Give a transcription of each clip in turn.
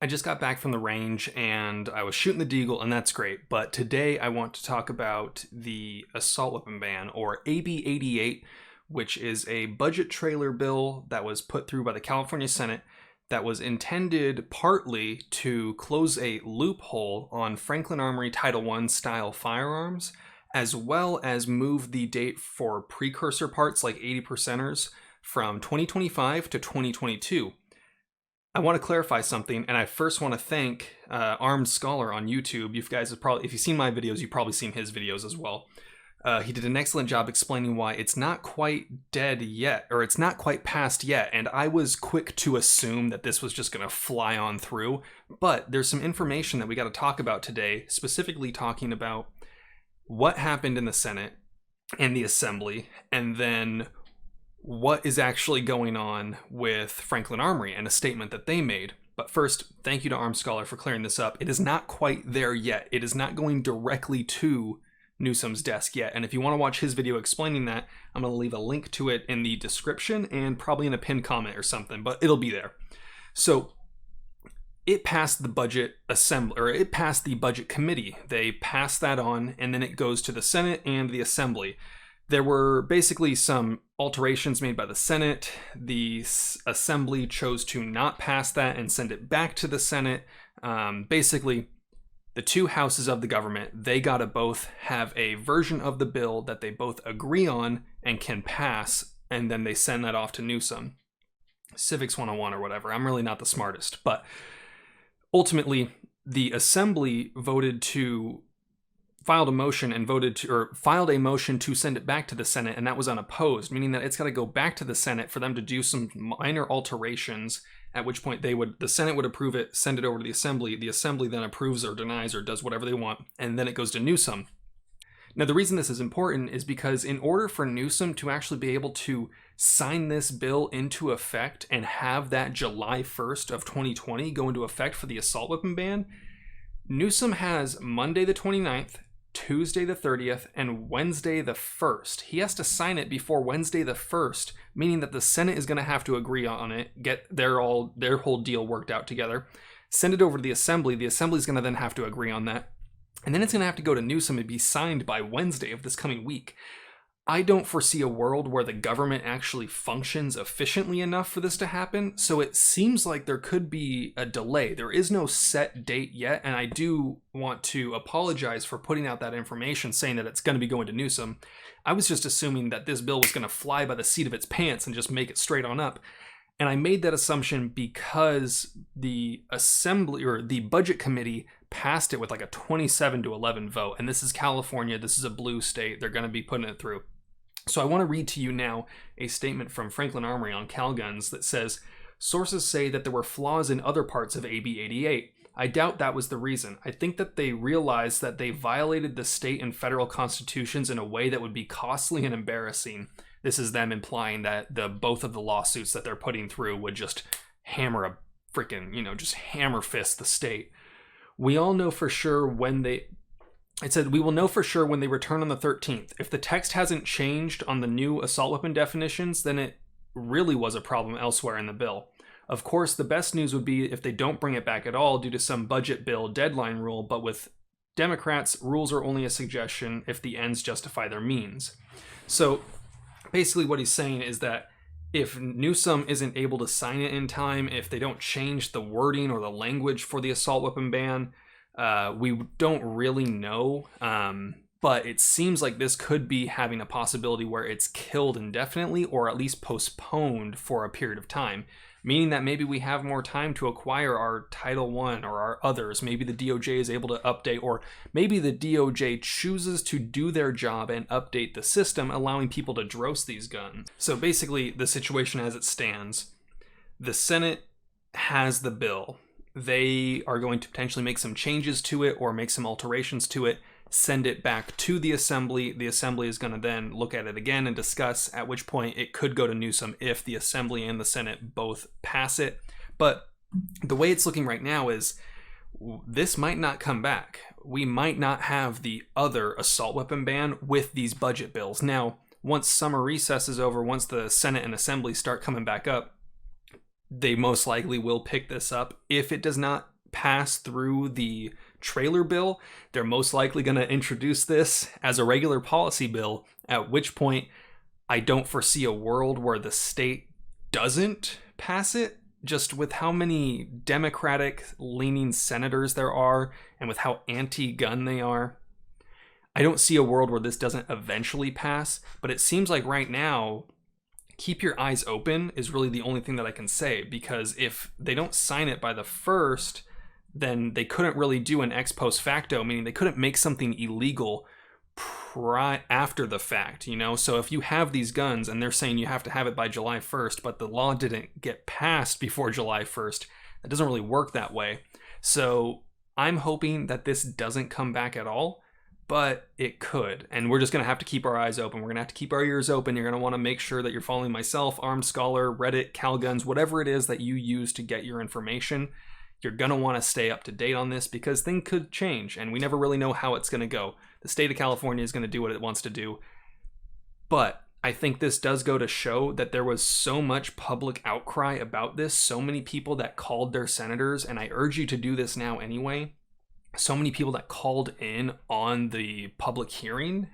I just got back from the range and I was shooting the deagle, and that's great. But today I want to talk about the assault weapon ban, or AB88, which is a budget trailer bill that was put through by the California Senate that was intended partly to close a loophole on Franklin Armory Title I style firearms, as well as move the date for precursor parts like 80%ers from 2025 to 2022. I want to clarify something, and I first want to thank Armed Scholar on YouTube. You guys have probably, if you've seen my videos, you've probably seen his videos as well. He did an excellent job explaining why it's not quite dead yet, or it's not quite passed yet, and I was quick to assume that this was just going to fly on through, but there's some information that we got to talk about today, specifically talking about what happened in the Senate and the Assembly, and then what is actually going on with Franklin Armory and a statement that they made. But first, thank you to Armed Scholar for clearing this up. It is not quite there yet. It is not going directly to Newsom's desk yet. And if you want to watch his video explaining that, I'm going to leave a link to it in the description and probably in a pinned comment or something, but it'll be there. So it passed the budget assembly, or it passed the budget committee. They passed that on, and then it goes to the Senate and the Assembly. There were basically some alterations made by the Senate. The Assembly chose to not pass that and send it back to the Senate. Basically, the two houses of the government, they gotta both have a version of the bill that they both agree on and can pass, and then they send that off to Newsom. Civics 101 or whatever. I'm really not the smartest, but ultimately, the Assembly filed a motion to send it back to the Senate, and that was unopposed, meaning that it's got to go back to the Senate for them to do some minor alterations, at which point the Senate would approve it, send it over to the Assembly then approves or denies or does whatever they want, and then it goes to Newsom. Now, the reason this is important is because in order for Newsom to actually be able to sign this bill into effect and have that July 1st of 2020 go into effect for the assault weapon ban, Newsom has Monday the 29th, Tuesday the 30th, and Wednesday the 1st. He has to sign it before Wednesday the 1st, meaning that the Senate is going to have to agree on it, get their whole deal worked out together, send it over to the Assembly. The Assembly is going to then have to agree on that, and then it's going to have to go to Newsom and be signed by Wednesday of this coming week. I don't foresee a world where the government actually functions efficiently enough for this to happen, so it seems like there could be a delay. There is no set date yet, and I do want to apologize for putting out that information saying that it's going to be going to Newsom. I was just assuming that this bill was going to fly by the seat of its pants and just make it straight on up, and I made that assumption because the Assembly, or the Budget Committee, passed it with like a 27-11 vote, and this is California, this is a blue state, they're going to be putting it through. So I want to read to you now a statement from Franklin Armory on CalGuns that says, "Sources say that there were flaws in other parts of AB88. I doubt that was the reason. I think that they realized that they violated the state and federal constitutions in a way that would be costly and embarrassing." This is them implying that both of the lawsuits that they're putting through would just hammer a freaking, just hammer fist the state. "We all know for sure when they..." It said, "We will know for sure when they return on the 13th. If the text hasn't changed on the new assault weapon definitions, then it really was a problem elsewhere in the bill. Of course, the best news would be if they don't bring it back at all due to some budget bill deadline rule, but with Democrats, rules are only a suggestion if the ends justify their means." So basically what he's saying is that if Newsom isn't able to sign it in time, if they don't change the wording or the language for the assault weapon ban, we don't really know, but it seems like this could be having a possibility where it's killed indefinitely or at least postponed for a period of time, meaning that maybe we have more time to acquire our Title I or our others. Maybe the DOJ is able to update, or maybe the DOJ chooses to do their job and update the system, allowing people to dross these guns. So basically, the situation as it stands, the Senate has the bill. They are going to potentially make some changes to it or make some alterations to it, send it back to the Assembly. The Assembly is going to then look at it again and discuss, at which point it could go to Newsom if the Assembly and the Senate both pass it. But the way it's looking right now is this might not come back. We might not have the other assault weapon ban with these budget bills. Now, once summer recess is over, once the Senate and Assembly start coming back up, they most likely will pick this up. If it does not pass through the trailer bill, they're most likely going to introduce this as a regular policy bill, at which point I don't foresee a world where the state doesn't pass it, just with how many Democratic-leaning senators there are and with how anti-gun they are. I don't see a world where this doesn't eventually pass, but it seems like right now, keep your eyes open is really the only thing that I can say, because if they don't sign it by the 1st, then they couldn't really do an ex post facto, meaning they couldn't make something illegal after the fact, you know? So if you have these guns and they're saying you have to have it by July 1st, but the law didn't get passed before July 1st, that doesn't really work that way. So I'm hoping that this doesn't come back at all, but it could. And we're just going to have to keep our eyes open. We're going to have to keep our ears open. You're going to want to make sure that you're following myself, Armed Scholar, Reddit, CalGuns, whatever it is that you use to get your information. You're going to want to stay up to date on this because things could change and we never really know how it's going to go. The state of California is going to do what it wants to do. But I think this does go to show that there was so much public outcry about this, so many people that called their senators, and I urge you to do this now anyway. So many people that called in on the public hearing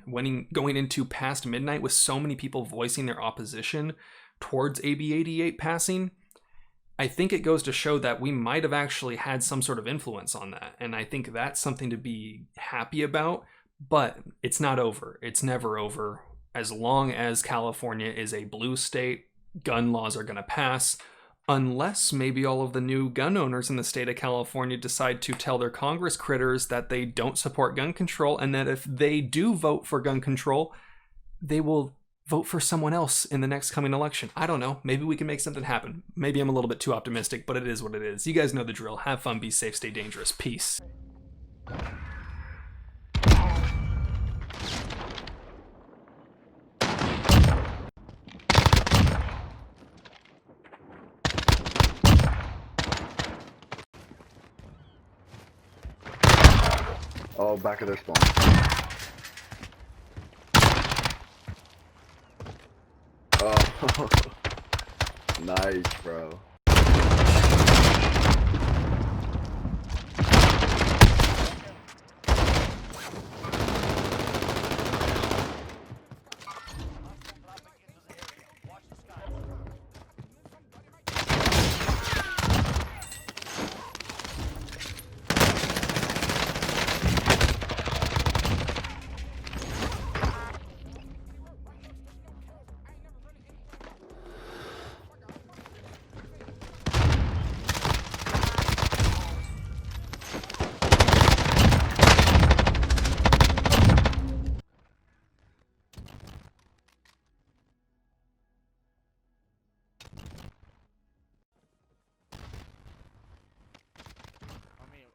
going into past midnight, with so many people voicing their opposition towards AB88 passing. I think it goes to show that we might have actually had some sort of influence on that. And I think that's something to be happy about, but it's not over. It's never over. As long as California is a blue state, gun laws are going to pass, unless maybe all of the new gun owners in the state of California decide to tell their Congress critters that they don't support gun control, and that if they do vote for gun control, they will vote for someone else in the next coming election. I don't know. Maybe we can make something happen. Maybe I'm a little bit too optimistic, but it is what it is. You guys know the drill. Have fun, be safe, stay dangerous. Peace. Oh, back of their spawn. Oh, nice, bro.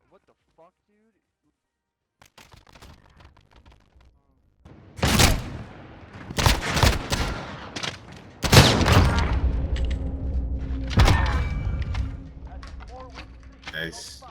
What the fuck, dude? Nice.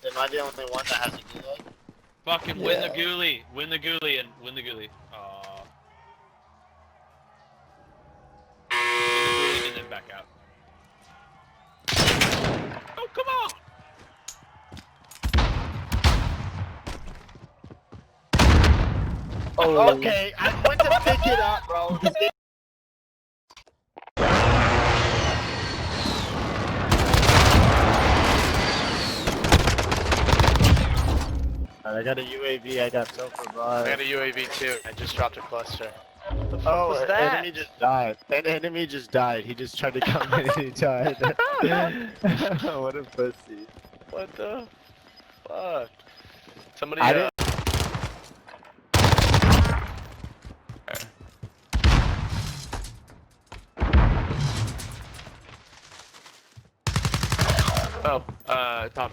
Am I the only one that has a gulag? Fucking win the ghoulie! Win the ghoulie and win the ghoulie. Aww. Win the ghoulie and then back out. Oh, come on! Oh. Okay, I went to pick it up, bro. I got a UAV, I got Sofa Bar. I got a UAV too. I just dropped a cluster. What the fuck was that? Enemy just died. An enemy just died. He just tried to come in and he died. What a pussy. What the fuck? Somebody Oh, top.